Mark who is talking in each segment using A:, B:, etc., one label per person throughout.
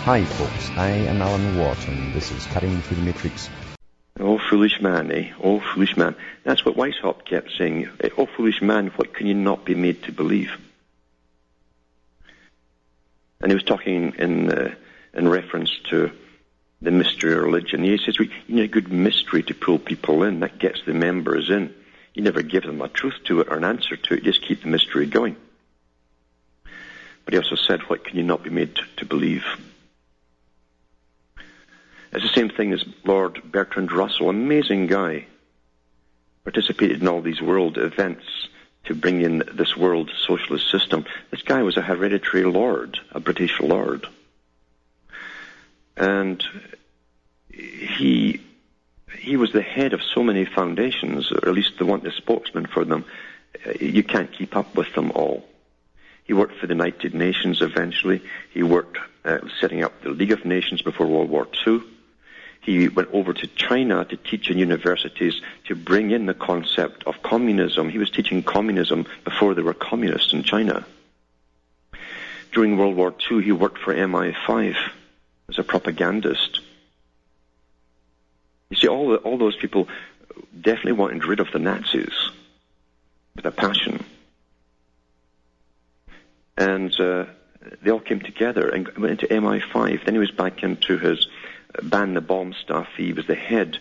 A: Hi folks, I am Alan Watt and this is Cutting Through the Matrix.
B: Oh, foolish man, eh? Oh, foolish man. That's what Weishaupt kept saying. Oh, foolish man, what can you not be made to believe? And he was talking in reference to the mystery of religion. He says, you need a good mystery to pull people in. That gets the members in. You never give them a truth to it or an answer to it. You just keep the mystery going. But he also said, what can you not be made to believe? It's the same thing as Lord Bertrand Russell, amazing guy. Participated in all these world events to bring in this world socialist system. This guy was a hereditary lord, a British lord. And he was the head of so many foundations, or at least the spokesman for them. You can't keep up with them all. He worked for the United Nations eventually. He worked setting up the League of Nations before World War II. He went over to China to teach in universities to bring in the concept of communism. He was teaching communism before there were communists in China. During World War II, he worked for MI5 as a propagandist. You see, all those people definitely wanted rid of the Nazis with a passion. And they all came together and went into MI5. Then he was back into his ban the bomb stuff. He was the head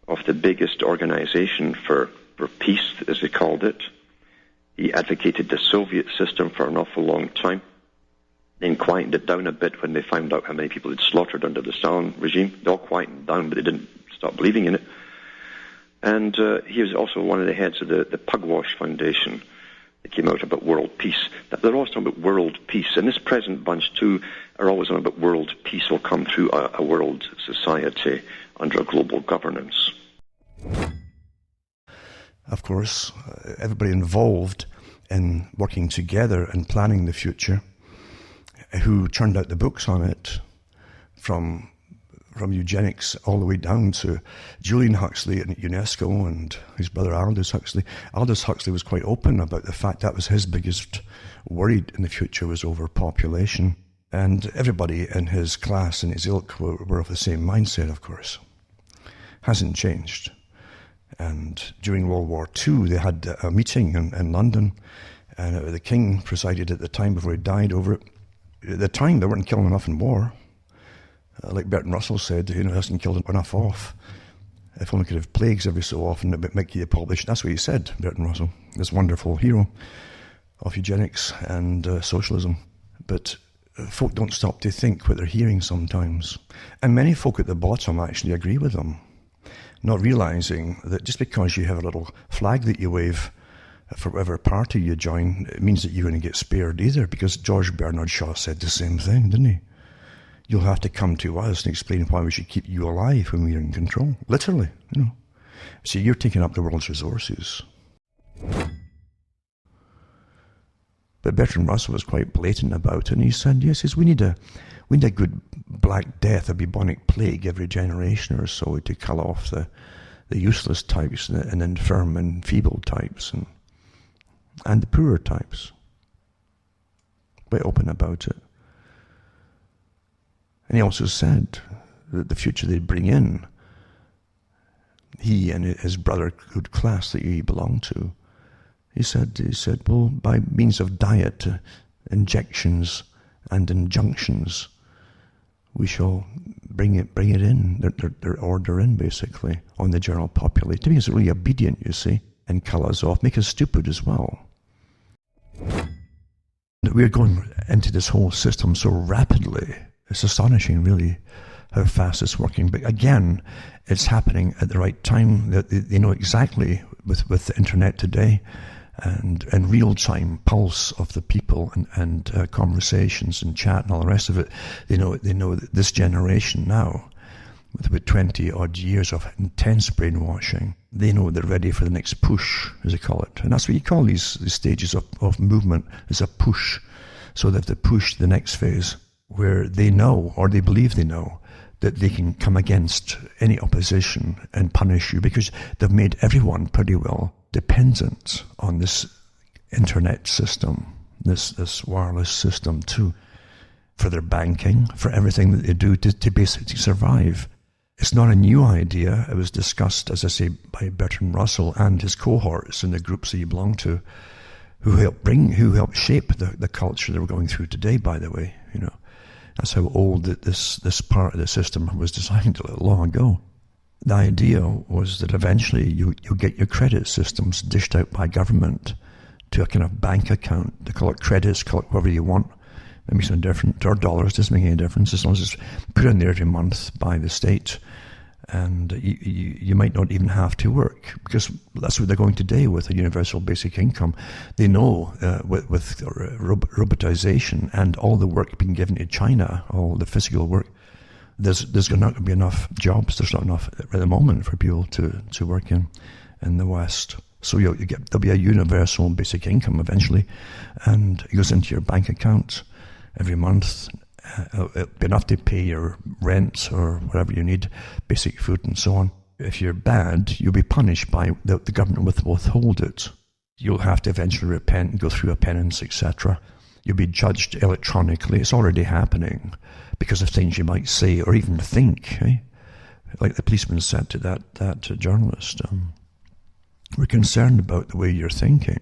B: of the biggest organization for peace, as they called it. He advocated the Soviet system for an awful long time. Then quietened it down a bit when they found out how many people had slaughtered under the Stalin regime. They all quietened down, but they didn't stop believing in it. And he was also one of the heads of the Pugwash Foundation. They came out about world peace. They're always talking about world peace. And this present bunch, too, are always on about world peace will come through a world society under a global governance.
C: Of course, everybody involved in working together and planning the future, who churned out the books on it, from eugenics all the way down to Julian Huxley and UNESCO and his brother Aldous Huxley. Aldous Huxley was quite open about the fact that was his biggest worry in the future was overpopulation. And everybody in his class and his ilk were of the same mindset, of course. Hasn't changed. And during World War II, they had a meeting in London, and the king presided at the time before he died over it. At the time, they weren't killing enough in war. Like Bertrand Russell said, he hasn't killed enough off. If only could have plagues every so often, it would make you a politician. That's what he said, Bertrand Russell, this wonderful hero of eugenics and socialism. But folk don't stop to think what they're hearing sometimes. And many folk at the bottom actually agree with them, not realizing that just because you have a little flag that you wave for whatever party you join, it means that you're going to get spared either, because George Bernard Shaw said the same thing, didn't he? You'll have to come to us and explain why we should keep you alive when we're in control. Literally, you know. See, you're taking up the world's resources. But Bertrand Russell was quite blatant about it, and he said, yes, we need a good Black Death, a bubonic plague every generation or so to kill off the useless types and infirm and feeble types and the poorer types. Quite open about it. And he also said that the future they'd bring in, he and his brotherhood class that he belonged to, he said, well, by means of diet, injections and injunctions, we shall bring it in, their order in, basically, on the general population. To make us really obedient, you see, and kill us off, make us stupid as well. We're going into this whole system so rapidly. It's astonishing, really, how fast it's working. But again, it's happening at the right time. They know exactly, with the internet today, and real-time pulse of the people and conversations and chat and all the rest of it. They know that this generation now, with about 20-odd years of intense brainwashing, they know they're ready for the next push, as they call it. And that's what you call these stages of movement, is a push. So that they push the next phase, where they know, or they believe they know, that they can come against any opposition and punish you, because they've made everyone pretty well dependent on this internet system, this wireless system too. for their banking, for everything that they do to basically survive. It's not a new idea. It was discussed, as I say, by Bertrand Russell and his cohorts in the groups that he belonged to, who helped shape the culture that we're going through today, by the way. That's how old this part of the system was designed long ago. The idea was that eventually you'll get your credit systems dished out by government to a kind of bank account. They call it credits, call it whatever you want. It makes no difference. Or dollars, doesn't make any difference as long as it's put in there every month by the state. And you might not even have to work, because that's what they're going today with a universal basic income. They know with robotization and all the work being given to China, all the physical work, there's not going to be enough jobs. There's not enough at the moment for people to work in the West. So there'll be a universal basic income eventually, and it goes into your bank account every month. It'll be enough to pay your rent or whatever you need, basic food and so on. If you're bad, you'll be punished by the government withhold it. You'll have to eventually repent and go through a penance, etc. You'll be judged electronically. It's already happening because of things you might say or even think. Like the policeman said to that journalist, we're concerned about the way you're thinking.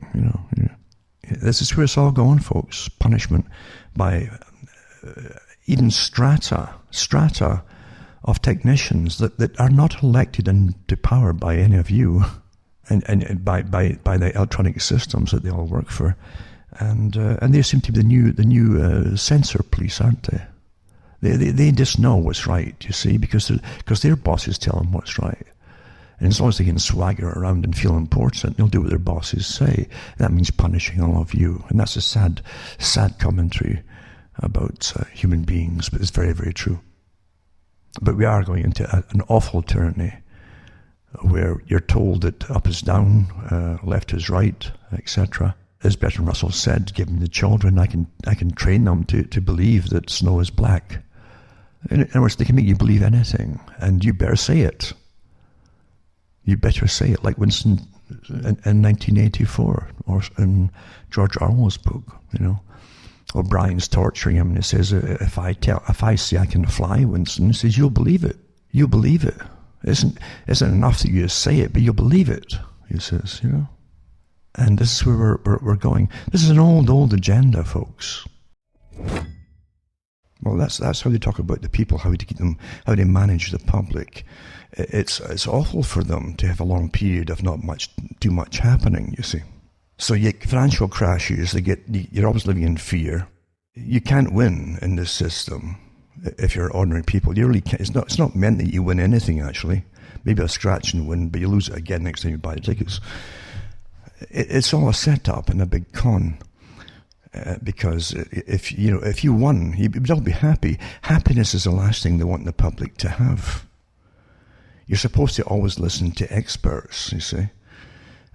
C: This is where it's all going, folks. Punishment by even strata of technicians that are not elected into power by any of you, and by the electronic systems that they all work for, and they seem to be the new censor police, aren't they? They just know what's right, you see, because their bosses tell them what's right. And as long as they can swagger around and feel important, they'll do what their bosses say. That means punishing all of you. And that's a sad commentary about human beings, but it's very, very true. But we are going into an awful tyranny where you're told that up is down, left is right, etc. As Bertrand Russell said, given the children, I can train them to believe that snow is black. In other words, they can make you believe anything, and you better say it. You better say it, like Winston in 1984, or in George Orwell's book. O'Brien's torturing him, and he says, "If I say I can fly, Winston," he says, "you'll believe it. You'll believe it. It isn't enough that you just say it, but you'll believe it." He says, And this is where we're going. This is an old agenda, folks. Well, that's how they talk about the people, how they manage the public. It's awful for them to have a long period of not too much happening, you see. So you get financial crashes, you're always living in fear. You can't win in this system if you're ordinary people. You really can't. It's not meant that you win anything, actually. Maybe a scratch and win, but you lose it again next time you buy the tickets. It's all a setup and a big con. Because if you won, you'd all be happy. Happiness is the last thing they want the public to have. You're supposed to always listen to experts, you see.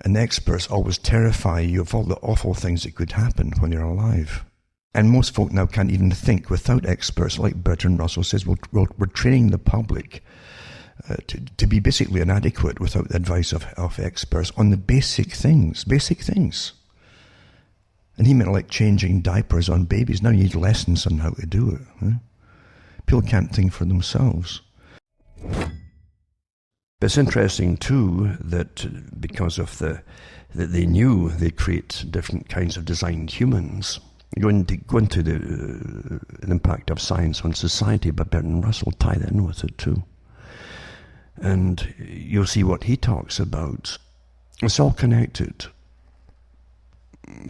C: And the experts always terrify you of all the awful things that could happen when you're alive. And most folk now can't even think without experts. Like Bertrand Russell says, we're training the public to be basically inadequate without the advice of experts on the basic things. And he meant like changing diapers on babies. Now you need lessons on how to do it. People can't think for themselves. But it's interesting too that because of that they knew they'd create different kinds of designed humans. Go into the impact of science on society, but Bertrand Russell tie that in with it too. And you'll see what he talks about. It's all connected.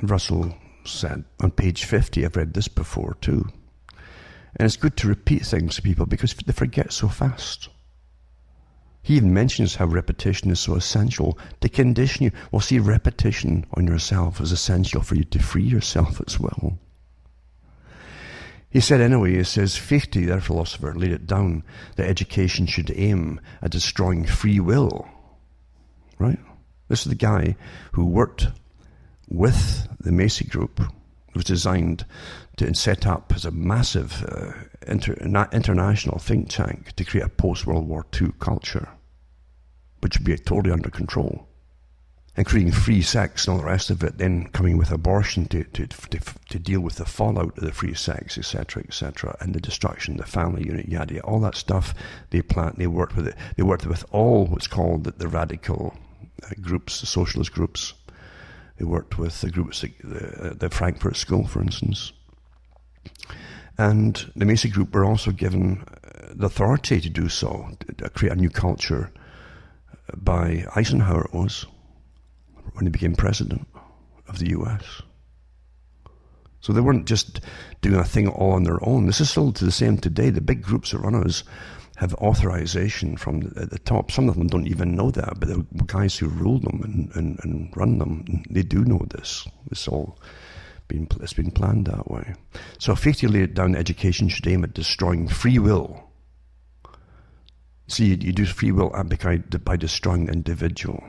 C: Russell said on page 50, I've read this before too. And it's good to repeat things to people because they forget so fast. He even mentions how repetition is so essential to condition you. Well, see, repetition on yourself is essential for you to free yourself as well. He said anyway, he says, Fichte, their philosopher, laid it down that education should aim at destroying free will. Right? This is the guy who worked with the Macy Group. It was designed to set up as a massive international think tank to create a post-World War II culture, which would be totally under control. including free sex and all the rest of it, then coming with abortion to deal with the fallout of the free sex, etc., and the destruction of the family unit, yada, all that stuff. They worked with it. They worked with all what's called the radical groups, the socialist groups. They worked with the groups, the Frankfurt School, for instance. And the Macy Group were also given the authority to do so, to create a new culture by Eisenhower, it was, when he became president of the US. So they weren't just doing a thing all on their own. This is still to the same today. The big groups that run us have authorization from the top. Some of them don't even know that, but the guys who rule them and run them, they do know this. It's been planned that way. So faithfully laid down, education should aim at destroying free will. See, you do free will by destroying the individual.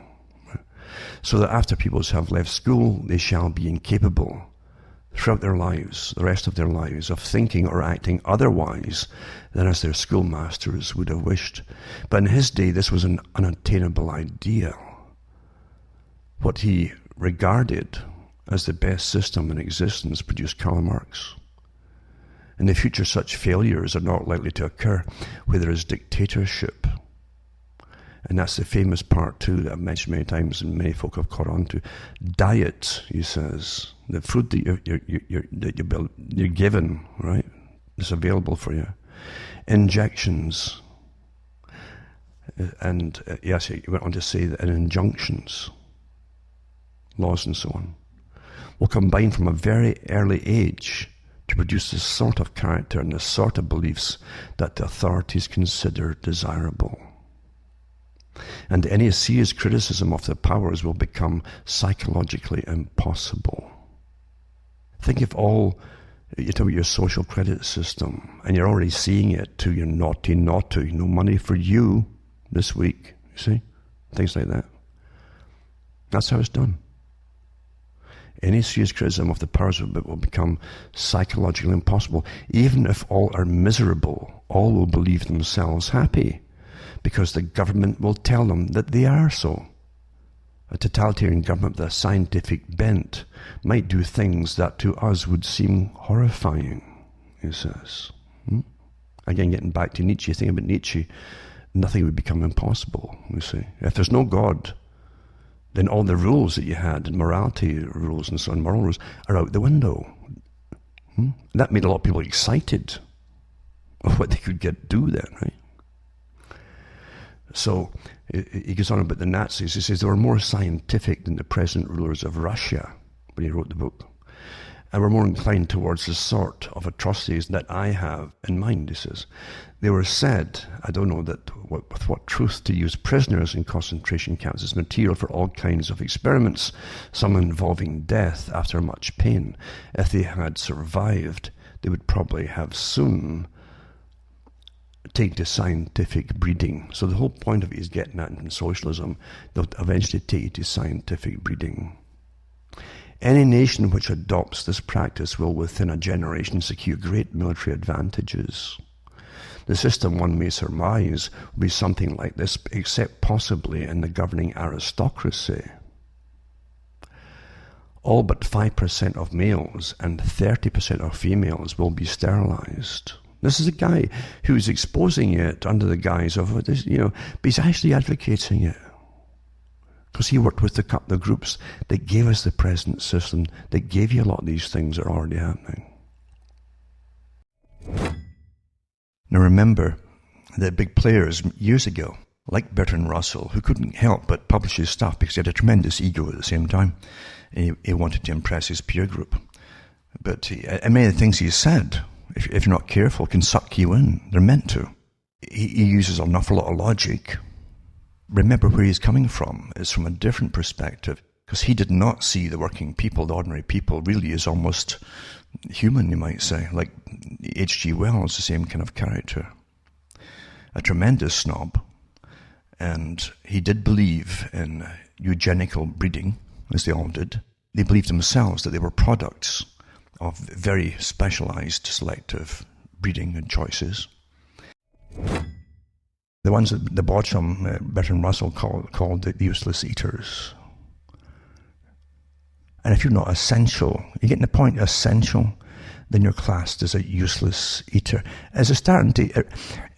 C: So that after pupils have left school, they shall be incapable throughout their lives, the rest of their lives, of thinking or acting otherwise than as their schoolmasters would have wished. But in his day, this was an unattainable ideal. What he regarded as the best system in existence produced Karl Marx. In the future, such failures are not likely to occur where there is dictatorship. And that's the famous part too that I've mentioned many times and many folk have caught on to. Diet, he says, the food that you're given, right, is available for you. Injections, and yes, he went on to say that, and injunctions, laws and so on, will combine from a very early age to produce the sort of character and the sort of beliefs that the authorities consider desirable. And any serious criticism of the powers will become psychologically impossible. Think of you talk about your social credit system, and you're already seeing it to your naughty, no money for you this week, you see? Things like that. That's how it's done. Any serious criticism of the powers will become psychologically impossible. Even if all are miserable, all will believe themselves happy, because the government will tell them that they are so. A totalitarian government with a scientific bent might do things that to us would seem horrifying, he says. Again, getting back to Nietzsche, think about Nietzsche, nothing would become impossible, you see. If there's no God, then all the rules that you had, morality rules and so on, moral rules, are out the window. That made a lot of people excited of what they could do then, right? So he goes on about the Nazis. He says they were more scientific than the present rulers of Russia when he wrote the book, and were more inclined towards the sort of atrocities that I have in mind, he says. They were said, I don't know with what truth, to use prisoners in concentration camps as material for all kinds of experiments, some involving death after much pain. If they had survived, they would probably have soon take to scientific breeding. So the whole point of it is getting at in socialism, they'll eventually take you to scientific breeding. Any nation which adopts this practice will within a generation secure great military advantages. The system, one may surmise, will be something like this, except possibly in the governing aristocracy. All but 5% of males and 30% of females will be sterilized. This is a guy who's exposing it under the guise of this, but he's actually advocating it. Because he worked with the groups that gave us the present system, that gave you a lot of these things that are already happening. Now remember that big players years ago, like Bertrand Russell, who couldn't help but publish his stuff because he had a tremendous ego at the same time. He wanted to impress his peer group. But and many of the things he said, if you're not careful, can suck you in. They're meant to. He uses an awful lot of logic. Remember where he's coming from. It's from a different perspective, because he did not see the working people, the ordinary people, really as almost human, you might say. Like H.G. Wells, the same kind of character. A tremendous snob. And he did believe in eugenical breeding, as they all did. They believed themselves that they were products of very specialized selective breeding and choices. The ones at the bottom, Bertrand Russell called the useless eaters. And if you're not essential, you're getting the point, essential, then you're classed as a useless eater. As a starting to,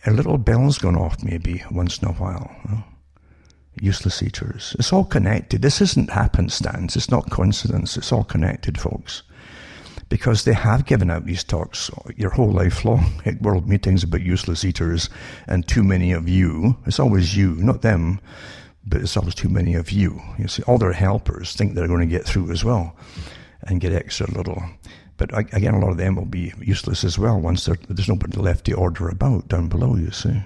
C: a little bell's gone off maybe once in a while. Useless eaters. It's all connected. This isn't happenstance. It's not coincidence. It's all connected, folks. Because they have given out these talks your whole life long at world meetings about useless eaters and too many of you. It's always you, not them, but it's always too many of you. You see, all their helpers think they're going to get through as well and get extra little. But again, a lot of them will be useless as well once there's nobody left to order about down below, you see.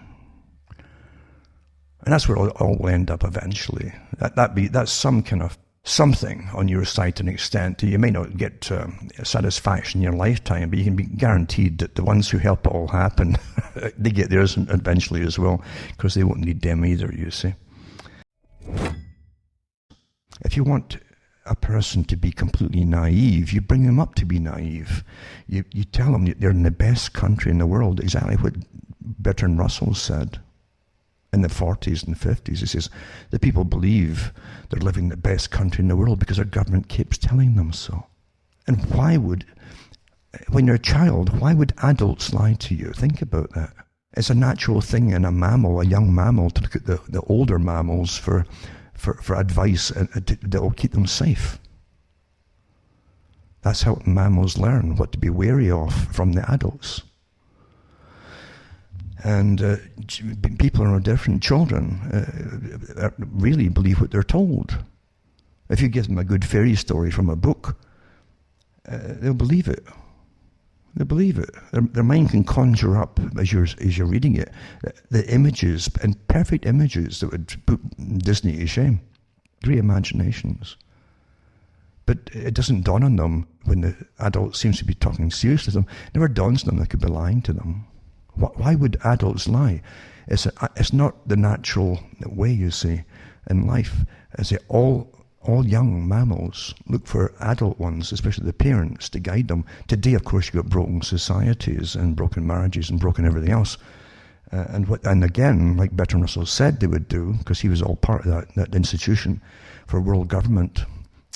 C: And that's where it all will end up eventually. That's some kind of something on your side to an extent. You may not get satisfaction in your lifetime, but you can be guaranteed that the ones who help it all happen, they get theirs eventually as well, because they won't need them either, you see. If you want a person to be completely naive, you bring them up to be naive. You tell them they're in the best country in the world, exactly what Bertrand Russell said in the 40s and 50s. He says, the people believe they're living in the best country in the world because our government keeps telling them so. And when you're a child, why would adults lie to you? Think about that. It's a natural thing in a mammal, a young mammal, to look at the older mammals for advice that will keep them safe. That's how mammals learn what to be wary of from the adults. And people are no different. Children really believe what they're told. If you give them a good fairy story from a book, they'll believe it. They believe it. Their mind can conjure up, as you're reading it, the images, and perfect images that would put Disney to shame. Great imaginations. But it doesn't dawn on them when the adult seems to be talking seriously to them. It never dawns on them they could be lying to them. Why would adults lie? It's not the natural way, you see, in life. All young mammals look for adult ones, especially the parents, to guide them. Today, of course, you've got broken societies and broken marriages and broken everything else. And again, like Bertrand Russell said they would do, because he was all part of that institution for world government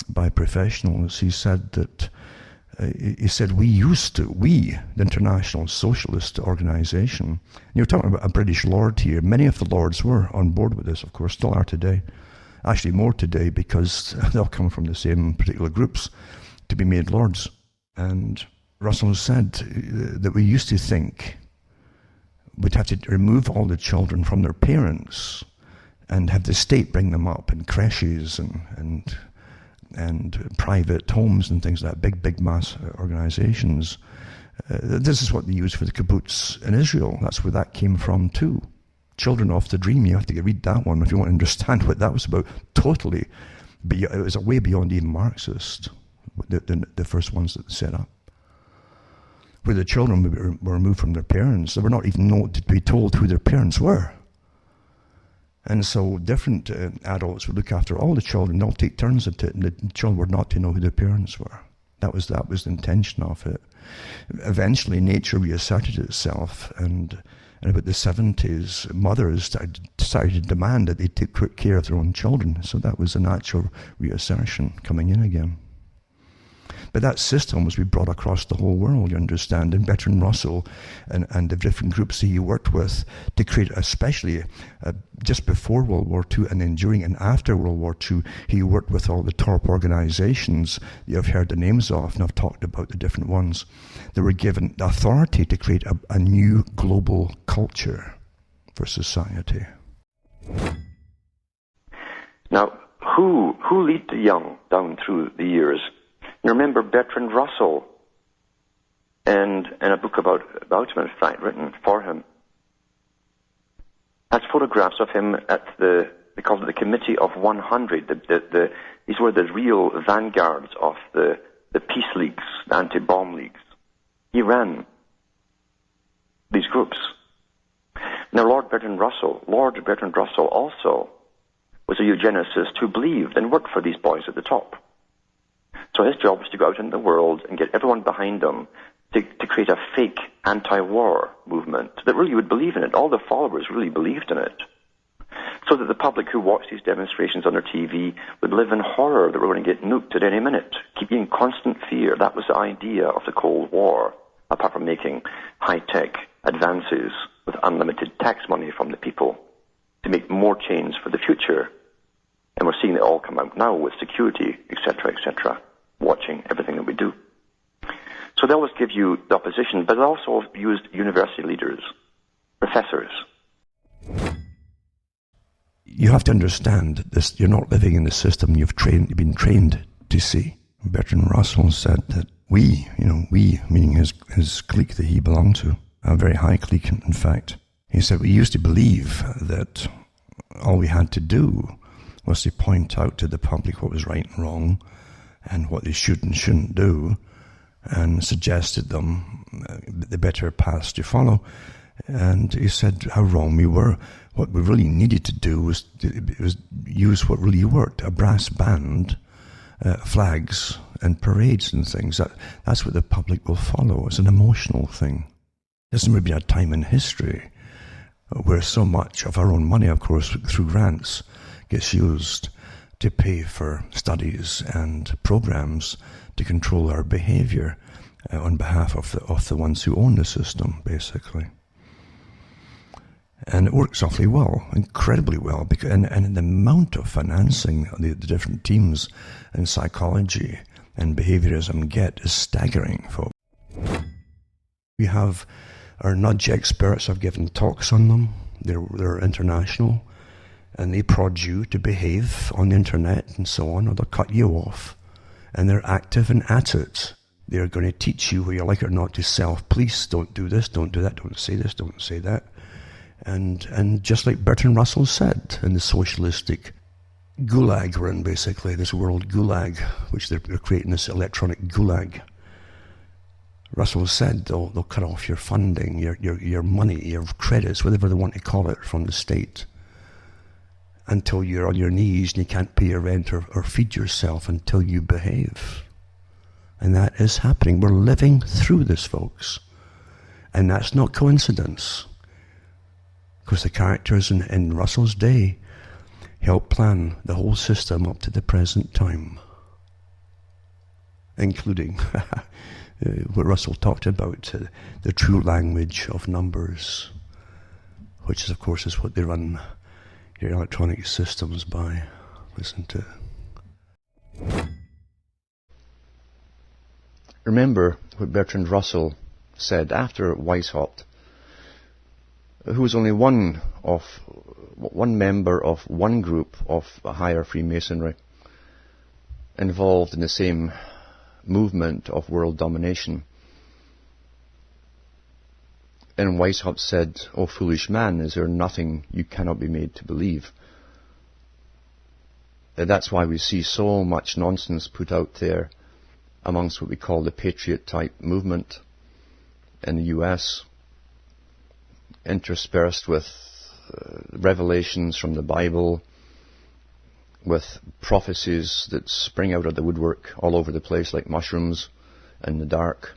C: by professionals, he said that we, the International Socialist Organization, and you're talking about a British lord here. Many of the lords were on board with this, of course, still are today. Actually more today, because they all come from the same particular groups to be made lords. And Russell said that we used to think we'd have to remove all the children from their parents and have the state bring them up in creches and private homes and things like that, big mass organizations. This is what they use for the kibbutz in Israel. That's where that came from too. Children of the Dream, you have to read that one if you want to understand what that was about. Totally, it was way beyond even Marxist, the first ones that set up. Where the children were removed from their parents, they were not even to be told who their parents were. And so different adults would look after all the children, they'll take turns at it, and the children were not to know who their parents were. That was the intention of it. Eventually, nature reasserted itself, and about the 70s, mothers started to demand that they take quick care of their own children. So that was a natural reassertion coming in again. But that system was brought across the whole world, you understand, and Bertrand Russell and the different groups that he worked with to create, especially just before World War II and then during and after World War II, he worked with all the top organizations you've heard the names of, and I've talked about the different ones. They were given the authority to create a new global culture for society.
B: Now, who lead the young down through the years? You remember Bertrand Russell, and a book about him, in fact, written for him, has photographs of him at they called it the Committee of 100. These were the real vanguards of the peace leagues, the anti-bomb leagues. He ran these groups. Now, Lord Bertrand Russell also was a eugenicist who believed and worked for these boys at the top. So his job was to go out in the world and get everyone behind him to create a fake anti-war movement that really would believe in it. All the followers really believed in it. so that the public who watch these demonstrations on their TV would live in horror that we're going to get nuked at any minute, keeping in constant fear. That was the idea of the Cold War, apart from making high-tech advances with unlimited tax money from the people to make more chains for the future. And we're seeing it all come out now with security, etc., watching everything that we do. So they always give you the opposition, but they also used university leaders, professors.
C: You have to understand this. You're not living in the system you've been trained to see. Bertrand Russell said that we, meaning his clique that he belonged to, a very high clique, in fact, he said we used to believe that all we had to do was to point out to the public what was right and wrong and what they should and shouldn't do, and suggested them the better paths to follow. And he said how wrong we were. What we really needed to do was use what really worked: a brass band, flags, and parades and things. That's what the public will follow. It's an emotional thing. There's never been a time in history where so much of our own money, of course, through grants, gets used to pay for studies and programs to control our behavior on behalf of the ones who own the system, basically. And it works awfully well, incredibly well, and the amount of financing the different teams in psychology and behaviorism get is staggering, folks. We have our nudge experts have given talks on them. They're international, and they prod you to behave on the internet and so on, or they'll cut you off. And they're active and at it. They're going to teach you, whether you like it or not, to self-police. Don't do this, don't do that, don't say this, don't say that. And just like Bertrand Russell said in the socialistic gulag we're in, basically, this world gulag, which they're creating this electronic gulag. Russell said they'll cut off your funding, your money, your credits, whatever they want to call it, from the state, until you're on your knees and you can't pay your rent or feed yourself until you behave. And that is happening. We're living through this, folks. And that's not coincidence. Because the characters in Russell's day helped plan the whole system up to the present time. Including what Russell talked about, the true language of numbers, which is, of course, is what they run your electronic systems by. Listen to. Remember what Bertrand Russell said after Weishaupt, who was only one member of one group of higher Freemasonry involved in the same movement of world domination. And Weishaupt said, "O foolish man, is there nothing you cannot be made to believe?" That's why we see so much nonsense put out there amongst what we call the patriot-type movement in the US, interspersed with revelations from the Bible, with prophecies that spring out of the woodwork all over the place like mushrooms in the dark.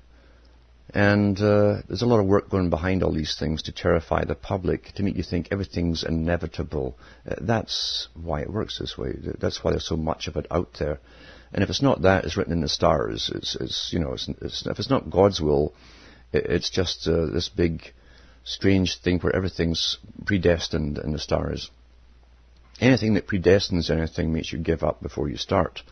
C: And there's a lot of work going behind all these things to terrify the public, to make you think everything's inevitable. That's why it works this way. That's why there's so much of it out there. And if it's not that, it's written in the stars. If it's not God's will, it's just this big, strange thing where everything's predestined in the stars. Anything that predestines anything makes you give up before you start.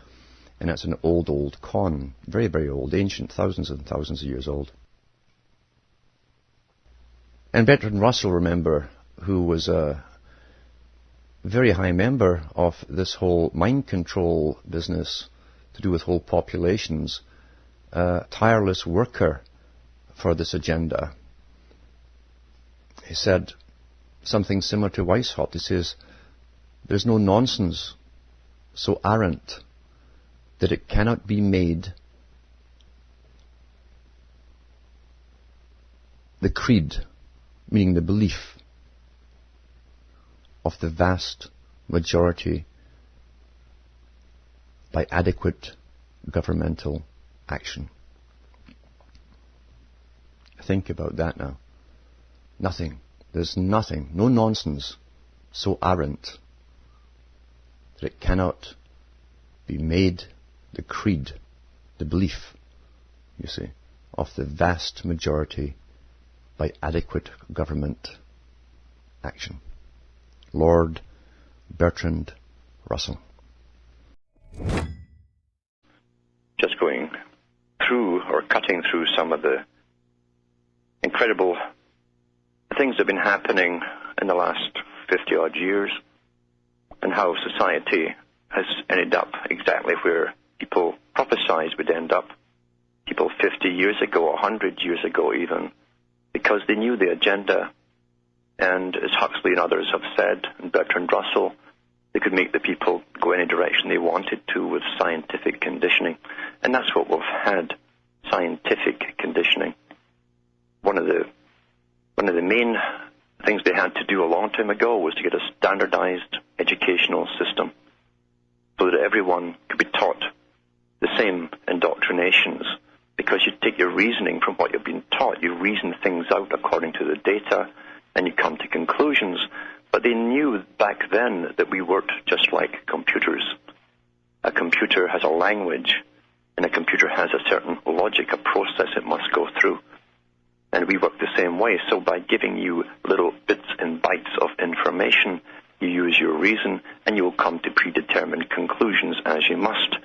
C: And that's an old con. Very, very old, ancient, thousands and thousands of years old. And Bertrand Russell, remember, who was a very high member of this whole mind control business to do with whole populations, a tireless worker for this agenda. He said something similar to Weishaupt. He says, "There's no nonsense so arrant that it cannot be made the creed," meaning the belief, "of the vast majority by adequate governmental action." Think about that now. Nothing. There's nothing, no nonsense so arrant
A: that it cannot be made the creed, the belief, you see, of the vast majority by adequate government action. Lord Bertrand Russell.
D: Just going through or cutting through some of the incredible things that have been happening in the last 50-odd years, and how society has ended up exactly where people prophesied would end up, people 50 years ago, 100 years ago even, because they knew the agenda. And as Huxley and others have said, and Bertrand Russell, they could make the people go any direction they wanted to with scientific conditioning. And that's what we've had, scientific conditioning. One of the main things they had to do a long time ago was to get a standardized educational system so that everyone could be taught the same indoctrinations, because you take your reasoning from what you've been taught, you reason things out according to the data, and you come to conclusions. But they knew back then that we worked just like computers. A computer has a language, and a computer has a certain logic, a process it must go through. And we work the same way. So by giving you little bits and bytes of information, you use your reason, and you will come to predetermined conclusions as you must.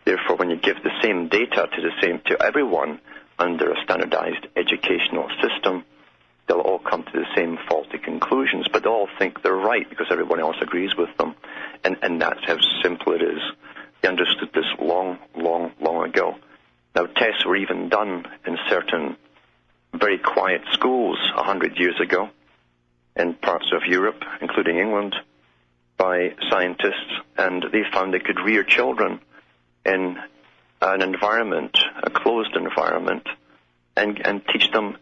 D: Therefore, when you give the same data to everyone under a standardized educational system, they'll all come to the same faulty conclusions, but they'll all think they're right because everyone else agrees with them. And that's how simple it is. They understood this long, long, long ago. Now, tests were even done in certain very quiet schools 100 years ago in parts of Europe, including England, by scientists, and they found they could rear children in an environment, a closed environment, and teach them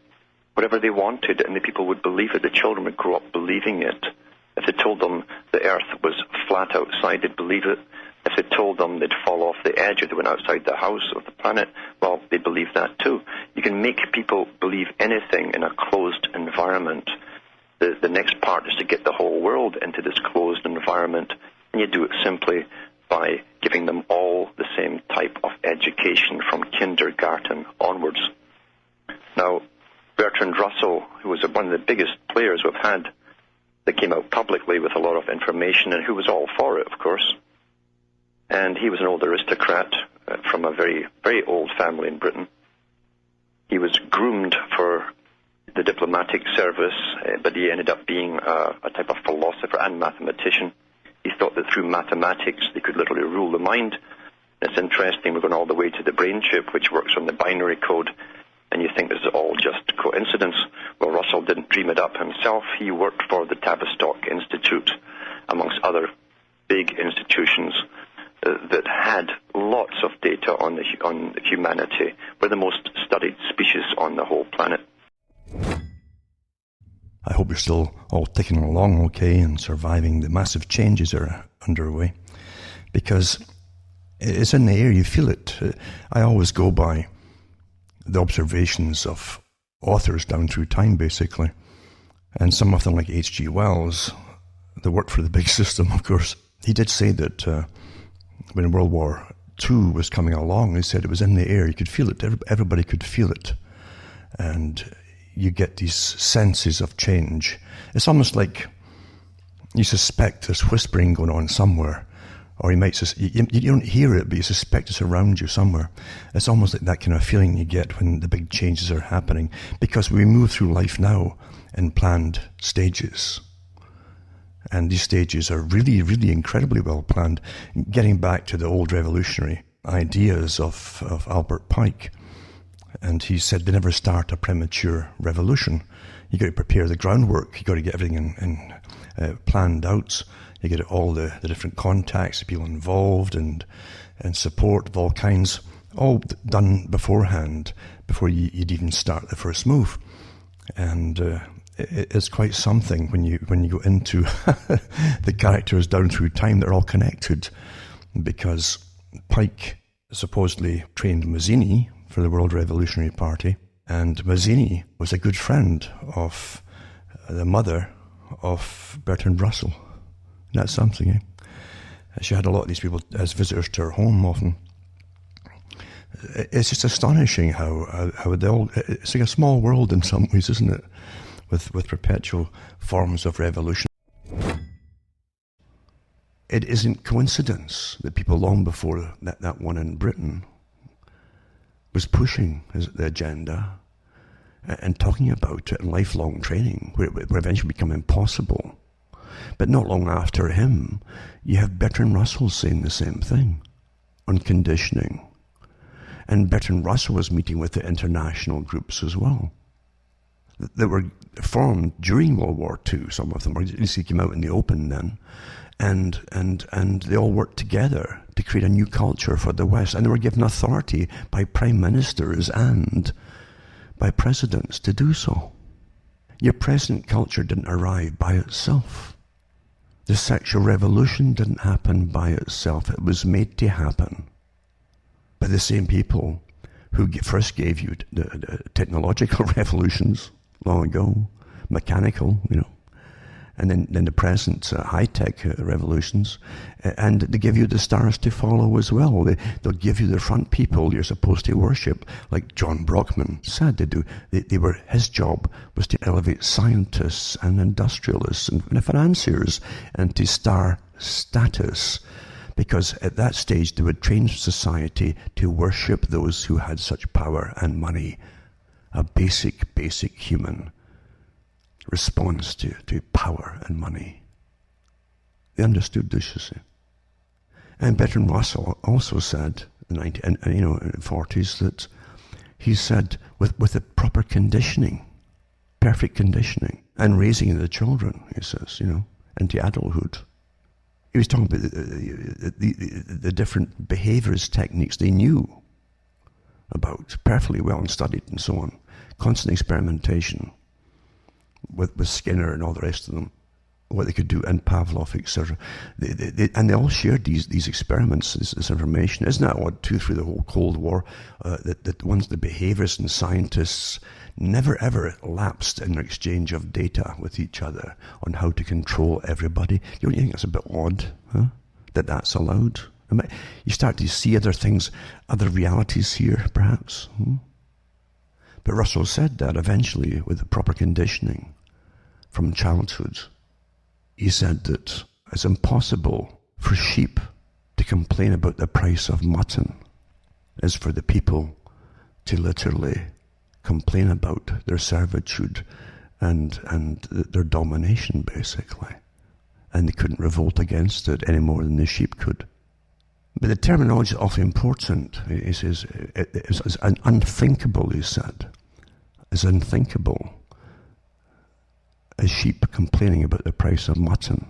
D: whatever they wanted, and the people would believe it. The children would grow up believing it. If they told them the earth was flat outside, they'd believe it. If they told them they'd fall off the edge if they went outside the house or the planet, well, they believe that too. You can make people believe anything in a closed environment. The next part is to get the whole world into this closed environment, and you do it simply by giving them all the same type of education from kindergarten onwards. Now, Bertrand Russell, who was one of the biggest players we've had that came out publicly with a lot of information, and who was all for it, of course, and he was an old aristocrat from a very, very old family in Britain. He was groomed for the diplomatic service, but he ended up being a type of philosopher and mathematician. He thought that through mathematics they could literally rule the mind. It's interesting, we're going all the way to the brain chip, which works on the binary code, and you think this is all just coincidence. Well, Russell didn't dream it up himself. He worked for the Tavistock Institute, amongst other big institutions that had lots of data on humanity. We're the most studied species on the whole planet.
C: I hope you're still all ticking along okay and surviving the massive changes that are underway, because it's in the air, you feel it. I always go by the observations of authors down through time, basically, and some of them, like H.G. Wells, that worked for the big system, of course. He did say that when World War II was coming along, he said it was in the air, you could feel it, everybody could feel it, and you get these senses of change. It's almost like you suspect there's whispering going on somewhere, or you might you don't hear it, but you suspect it's around you somewhere. It's almost like that kind of feeling you get when the big changes are happening, because we move through life now in planned stages. And these stages are really, really incredibly well planned. Getting back to the old revolutionary ideas of Albert Pike, and he said they never start a premature revolution. You got to prepare the groundwork. You got to get everything in planned out. You get all the different contacts, the people involved, and support of all kinds, all done beforehand, before you'd even start the first move. And it's quite something when you go into the characters down through time. They're all connected, because Pike supposedly trained Mazzini for the World Revolutionary Party, and Mazzini was a good friend of the mother of Bertrand Russell. That's something, eh? She had a lot of these people as visitors to her home often. It's just astonishing how they all, it's like a small world in some ways, isn't it? With perpetual forms of revolution. It isn't coincidence that people long before that one in Britain was pushing the agenda and talking about it in lifelong training, where it would eventually become impossible. But not long after him, you have Bertrand Russell saying the same thing on conditioning. And Bertrand Russell was meeting with the international groups as well that were formed during World War II. Some of them, or at least they came out in the open then, and they all worked together to create a new culture for the West. And they were given authority by prime ministers and by presidents to do so. Your present culture didn't arrive by itself. The sexual revolution didn't happen by itself. It was made to happen by the same people who first gave you the technological revolutions long ago, mechanical, and then the present high-tech revolutions, and they give you the stars to follow as well. They'll give you the front people you're supposed to worship, like John Brockman said they do. His job was to elevate scientists and industrialists and financiers into star status, because at that stage they would train society to worship those who had such power and money. A basic human response to power and money. They understood this, you see. And Bertrand Russell also said in the 40s that he said with the proper conditioning, perfect conditioning, and raising the children, he says, into adulthood. He was talking about the different behaviorist techniques they knew about, perfectly well and studied and so on. Constant experimentation with Skinner and all the rest of them, what they could do, and Pavlov, etc. And they all shared these experiments, this information. Isn't that odd, too, through the whole Cold War, that the behaviorists and scientists never ever lapsed in their exchange of data with each other on how to control everybody? Don't you think that's a bit odd, huh? That's allowed? You start to see other things, other realities here, perhaps. But Russell said that eventually, with the proper conditioning from childhood, he said that it's impossible for sheep to complain about the price of mutton as for the people to literally complain about their servitude and their domination, basically. And they couldn't revolt against it any more than the sheep could. But the terminology is awfully important. He says it's unthinkable, he said. It's unthinkable as sheep complaining about the price of mutton.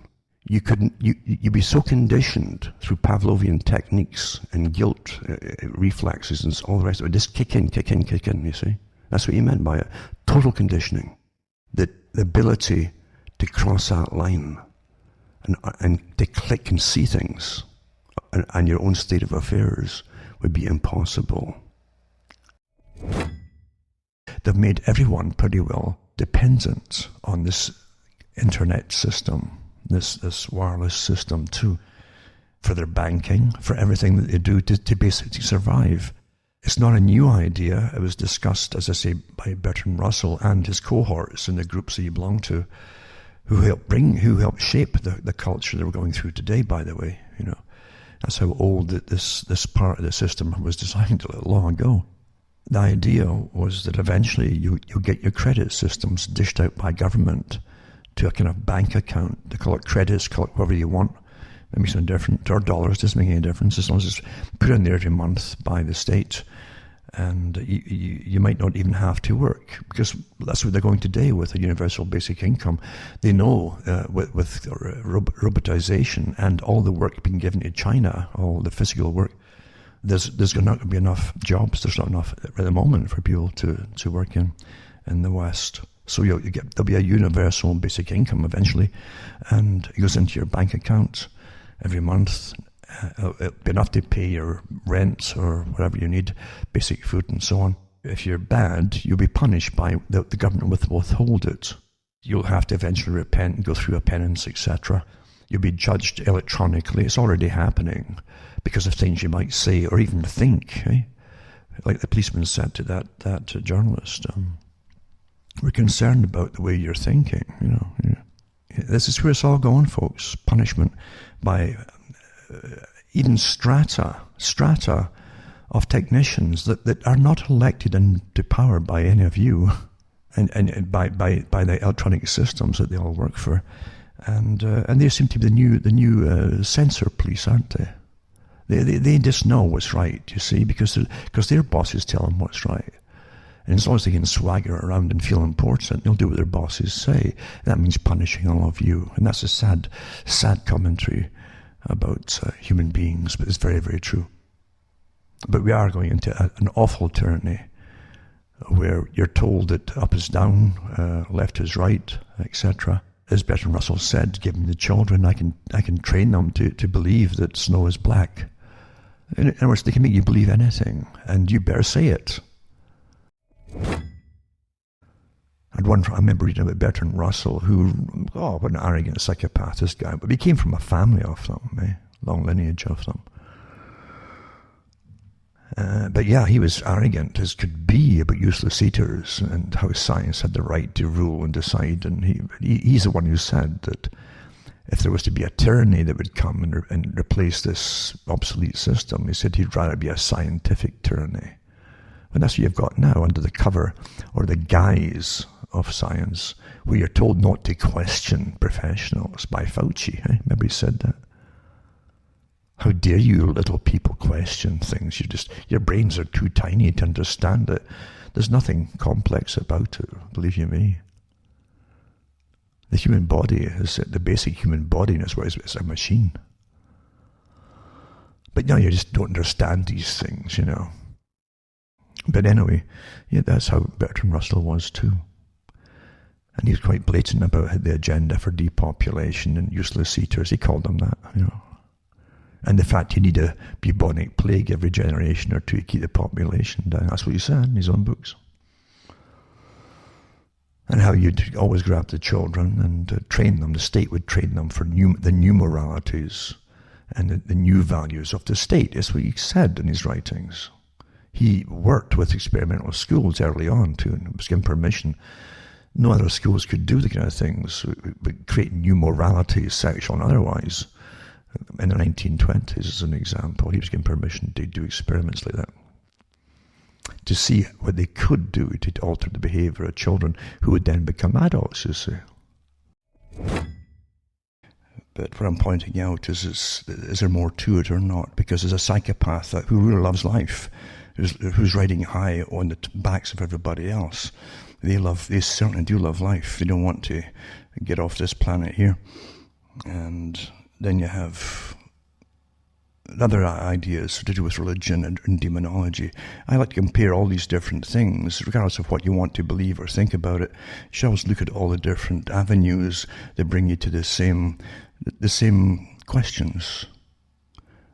C: You'd be so conditioned through Pavlovian techniques and guilt reflexes and all the rest of it. Just kick in, you see. That's what he meant by it. Total conditioning. The ability to cross that line and to click and see things and your own state of affairs would be impossible. They've made everyone pretty well dependent on this internet system, this wireless system too, for their banking, for everything that they do to basically survive. It's not a new idea. It was discussed, as I say, by Bertrand Russell and his cohorts in the groups that he belonged to, who helped shape the culture that we're going through today, by the way. That's how old this part of the system was designed long ago. The idea was that eventually you'll get your credit systems dished out by government to a kind of bank account. They call it credits, call it whatever you want. It makes no difference. Or dollars, doesn't make any difference, as long as it's put in there every month by the state. And you might not even have to work, because that's what they're going today with a universal basic income. They know with robotization and all the work being given to China, all the physical work, there's not going to be enough jobs. There's not enough at the moment for people to work in the West. So there'll be a universal basic income eventually, and it goes into your bank account every month. It'll be enough to pay your rent or whatever you need, basic food and so on. If you're bad, you'll be punished by the government will withhold it. You'll have to eventually repent and go through a penance, etc. You'll be judged electronically. It's already happening because of things you might say or even think. Eh? Like the policeman said to that journalist, we're concerned about the way you're thinking. This is where it's all going, folks. Punishment by even strata of technicians that are not elected into power by any of you, and by the electronic systems that they all work for. And they seem to be the new censor police, aren't they? They just know what's right, you see, because their bosses tell them what's right. And as long as they can swagger around and feel important, they'll do what their bosses say. That means punishing all of you. And that's a sad commentary about human beings, but it's very, very true. But we are going into an awful tyranny where you're told that up is down, left is right, etc. As Bertrand Russell said, giving the children, I can train them to believe that snow is black. In other words, they can make you believe anything, and you better say it. I remember reading about Bertrand Russell, who, what an arrogant psychopath this guy, but he came from a family of them, long lineage of them. But yeah, he was arrogant as could be about useless eaters and how science had the right to rule and decide. And he's the one who said that if there was to be a tyranny that would come and replace this obsolete system, he said he'd rather be a scientific tyranny. And that's what you've got now under the cover or the guise of science, where you're told not to question professionals by Fauci. Remember he said that? How dare you little people question things? Your brains are too tiny to understand it. There's nothing complex about it, believe you me. The human body the basic human body is a machine. But now you just don't understand these things, But anyway, yeah, that's how Bertrand Russell was too. And he was quite blatant about the agenda for depopulation and useless eaters. He called them that, And the fact you need a bubonic plague every generation or two to keep the population down. That's what he said in his own books. And how you'd always grab the children and train them. The state would train them for the new moralities and the new values of the state. That's what he said in his writings. He worked with experimental schools early on too, and was given permission. No other schools could do the kind of things, but create new moralities, sexual and otherwise. In the 1920s, as an example, he was given permission to do experiments like that, to see what they could do to alter the behavior of children who would then become adults, you see. But what I'm pointing out is there more to it or not? Because there's a psychopath who really loves life, who's riding high on the backs of everybody else. They certainly do love life. They don't want to get off this planet here. And then you have other ideas to do with religion and demonology. I like to compare all these different things, regardless of what you want to believe or think about it. You should always look at all the different avenues that bring you to the same questions.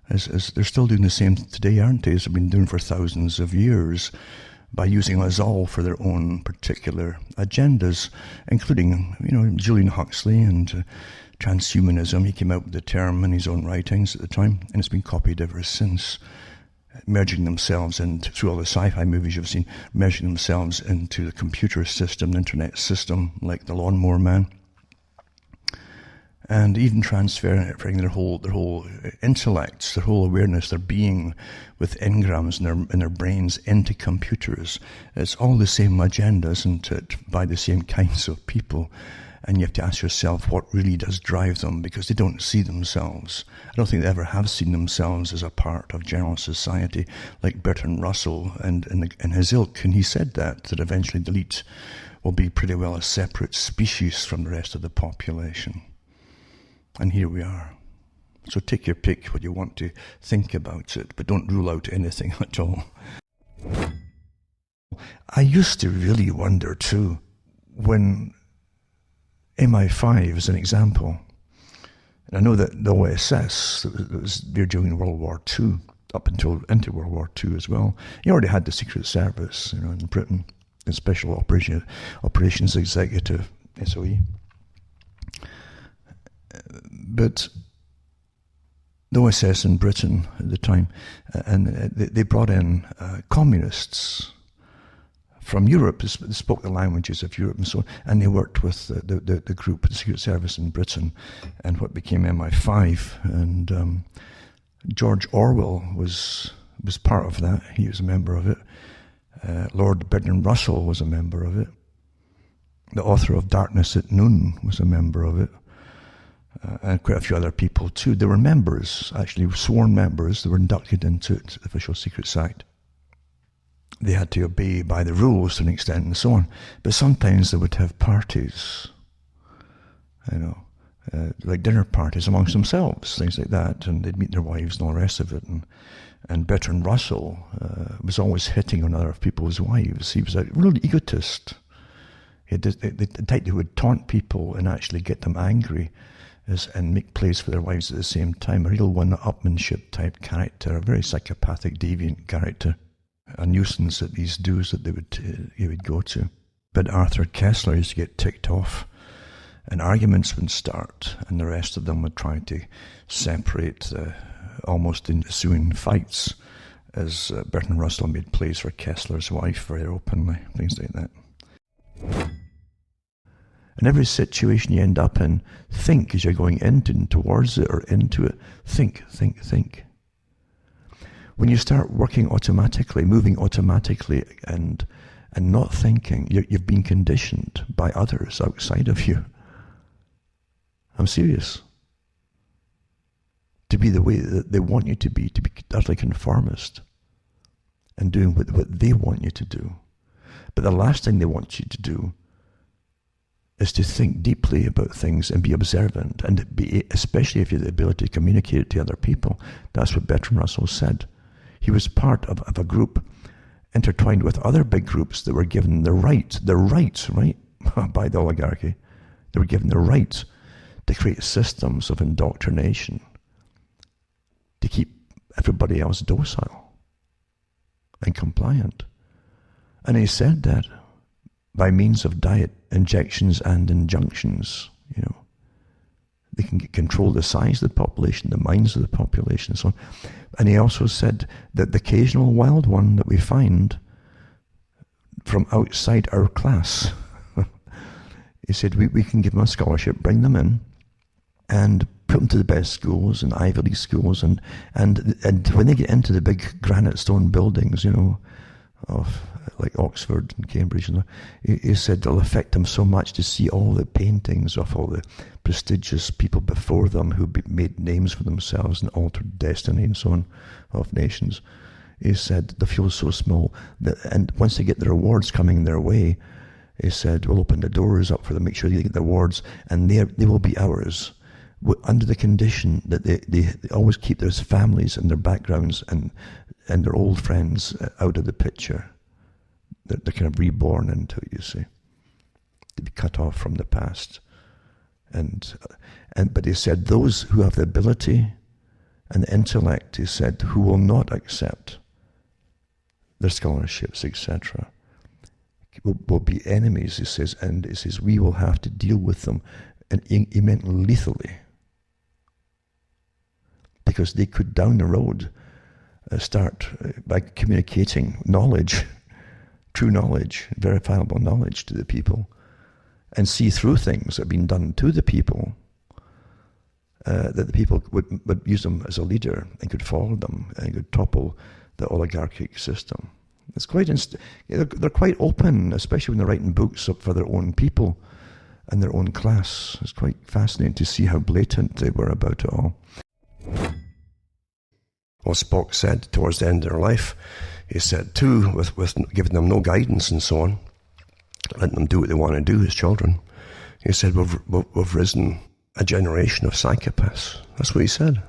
C: As they're still doing the same today, aren't they? As they've been doing for thousands of years, by using us all for their own particular agendas, including, Julian Huxley and transhumanism. He came out with the term in his own writings at the time, and it's been copied ever since, merging themselves into, through all the sci-fi movies you've seen, merging themselves into the computer system, the internet system, like the Lawnmower Man, and even transferring their whole intellects, their whole awareness, their being, with engrams in their brains into computers. It's all the same agenda, isn't it, by the same kinds of people. And you have to ask yourself what really does drive them, because they don't see themselves. I don't think they ever have seen themselves as a part of general society, like Bertrand Russell and his ilk. And he said that eventually the elite will be pretty well a separate species from the rest of the population. And here we are. So take your pick what you want to think about it, but don't rule out anything at all. I used to really wonder too, when MI5 is an example, and I know that the OSS, they're during World War II, up into World War II as well. You already had the Secret Service, in Britain, the Special Operations Executive, SOE. But the OSS in Britain at the time, and they brought in communists from Europe. They spoke the languages of Europe and so on, and they worked with the group, the Secret Service in Britain, and what became MI5. And George Orwell was part of that. He was a member of it. Lord Bertrand Russell was a member of it. The author of Darkness at Noon was a member of it. And quite a few other people too. They were members, actually sworn members. They were inducted into the Official Secrets Act. They had to obey by the rules to an extent and so on. But sometimes they would have parties, like dinner parties amongst themselves, things like that. And they'd meet their wives and all the rest of it. And Bertrand Russell was always hitting on other people's wives. He was a real egotist. The type who would taunt people and actually get them angry and make plays for their wives at the same time. A real one-upmanship type character, a very psychopathic, deviant character. A nuisance at these dues that he would go to. But Arthur Koestler used to get ticked off, and arguments would start, and the rest of them would try to separate almost ensuing fights, as Bertrand Russell made plays for Koestler's wife very openly, things like that. In every situation you end up in, think as you're going into and towards it or into it. Think. When you start working automatically, moving automatically and not thinking, you've been conditioned by others outside of you. I'm serious. To be the way that they want you to be utterly conformist and doing what they want you to do. But the last thing they want you to do is to think deeply about things and be observant, and especially if you have the ability to communicate it to other people. That's what Bertrand Russell said. He was part of a group intertwined with other big groups that were given the right, right, by the oligarchy. They were given the right to create systems of indoctrination to keep everybody else docile and compliant. And he said that by means of diet, injections and injunctions, they can control the size of the population, the minds of the population, and so on. And he also said that the occasional wild one that we find from outside our class, he said we can give them a scholarship, bring them in, and put them to the best schools and Ivy League schools, and when they get into the big granite stone buildings, of like Oxford and Cambridge, he said it'll affect them so much to see all the paintings of all the prestigious people before them who made names for themselves and altered destiny and so on of nations. He said they feel so small and once they get the rewards coming their way, he said we'll open the doors up for them, make sure they get the rewards, and they will be ours, under the condition that they always keep their families and their backgrounds and their old friends out of the picture. They're kind of reborn into it, you see, to be cut off from the past. But he said those who have the ability and the intellect, he said, who will not accept their scholarships, etc., will be enemies, he says, and he says we will have to deal with them, and he meant lethally, because they could down the road start by communicating knowledge, true knowledge, verifiable knowledge to the people, and see through things that have been done to the people, that the people would use them as a leader and could follow them and could topple the oligarchic system. It's quite they're quite open, especially when they're writing books up for their own people and their own class. It's quite fascinating to see how blatant they were about it all. Well, Spock said towards the end of their life, he said too, with giving them no guidance and so on, letting them do what they want to do as children, he said, we've risen a generation of psychopaths. That's what he said.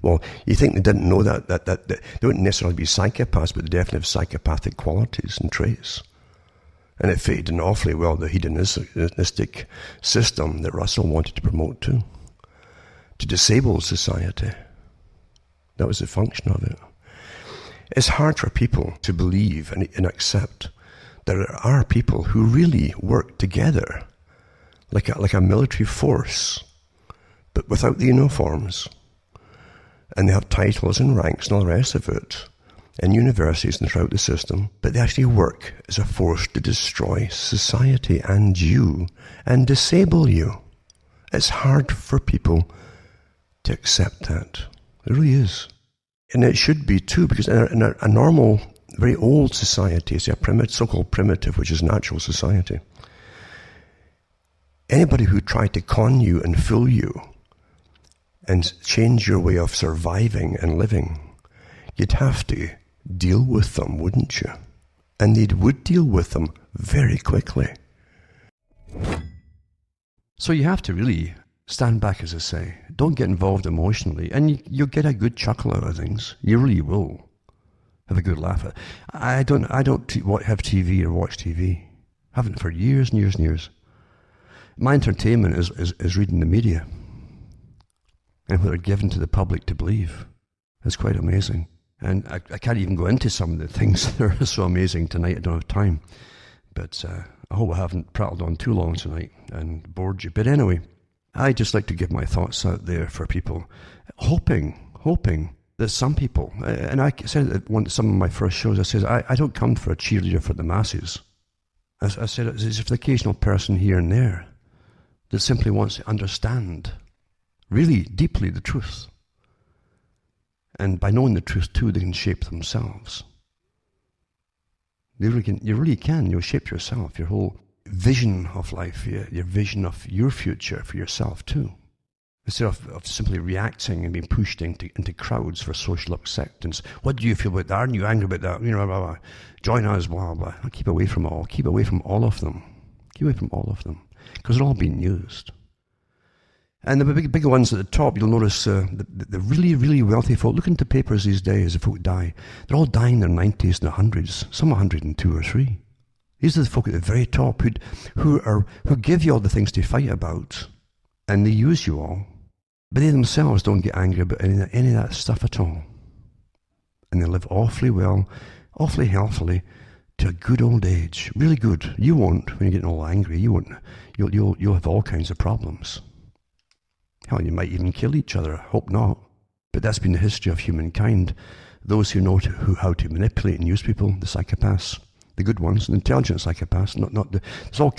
C: Well, you think they didn't know that they wouldn't necessarily be psychopaths, but they definitely have psychopathic qualities and traits. And it fitted in awfully well the hedonistic system that Russell wanted to promote too, to disable society. That was the function of it. It's hard for people to believe and accept that there are people who really work together like a military force, but without the uniforms. And they have titles and ranks and all the rest of it in universities and throughout the system, but they actually work as a force to destroy society and you and disable you. It's hard for people to accept that. It really is. And it should be too, because in a normal, very old society, say a so-called primitive, which is natural society, anybody who tried to con you and fool you and change your way of surviving and living, you'd have to deal with them, wouldn't you? And they would deal with them very quickly. So you have to really stand back, as I say. Don't get involved emotionally, and you'll get a good chuckle out of things. You really will have a good laugh at it. I don't have TV or watch TV. Haven't for years and years and years. My entertainment is reading the media and what they're given to the public to believe. It's quite amazing. And I can't even go into some of the things that are so amazing tonight. I don't have time. But I hope I haven't prattled on too long tonight and bored you. But anyway, I just like to give my thoughts out there for people, hoping that some people, and I said at some of my first shows, I said, I don't come for a cheerleader for the masses. I said, there's an occasional person here and there that simply wants to understand really deeply the truth. And by knowing the truth too, they can shape themselves. You really can. You'll shape yourself, your whole vision of life, your vision of your future for yourself too. Instead of simply reacting and being pushed into crowds for social acceptance. What do you feel about that? Aren't you angry about that? Blah, blah, blah. Join us, blah, blah. Keep away from all. Keep away from all of them. Keep away from all of them. Because they're all being used. And the big ones at the top, you'll notice the really, really wealthy folk. Look into papers these days, the folk die. They're all dying in their 90s and 100s, some 102 or 3. These are the folk at the very top who give you all the things to fight about, and they use you all. But they themselves don't get angry about any of that stuff at all. And they live awfully well, awfully healthily, to a good old age. Really good. You won't, when you're getting all angry, you won't. You'll have all kinds of problems. Hell, you might even kill each other. I hope not. But that's been the history of humankind. Those who know how to manipulate and use people, the psychopaths, the good ones, the intelligent psychopaths. There's all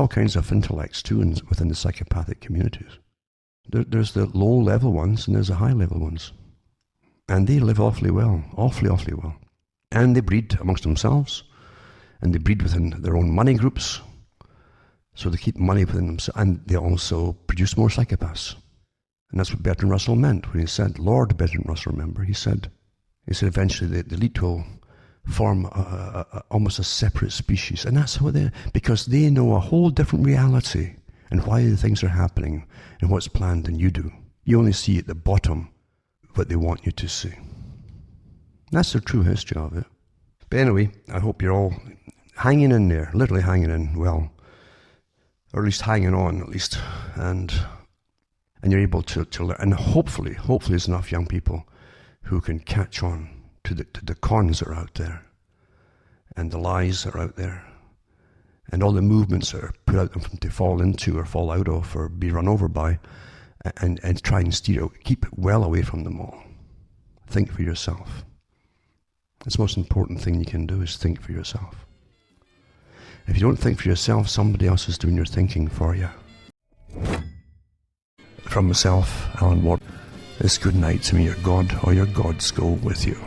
C: kinds of intellects too within the psychopathic communities. There's the low-level ones and there's the high-level ones. And they live awfully well, awfully well. And they breed amongst themselves, and they breed within their own money groups. So they keep money within themselves, and they also produce more psychopaths. And that's what Bertrand Russell meant when he said, Lord Bertrand Russell, remember, he said eventually the elite will form almost a separate species. And that's how because they know a whole different reality and why the things are happening and what's planned than you do. You only see at the bottom what they want you to see. That's the true history of it. But anyway, I hope you're all hanging in there, literally hanging in, well, or at least hanging on, at least, and you're able to learn. And hopefully there's enough young people who can catch on to the cons that are out there, and the lies that are out there, and all the movements that are put out them to fall into or fall out of or be run over by, and try and keep well away from them all. Think for yourself. That's the most important thing you can do, is think for yourself. If you don't think for yourself, somebody else is doing your thinking for you. From myself, Alan Watt, it's good night to me, your God or your gods go with you.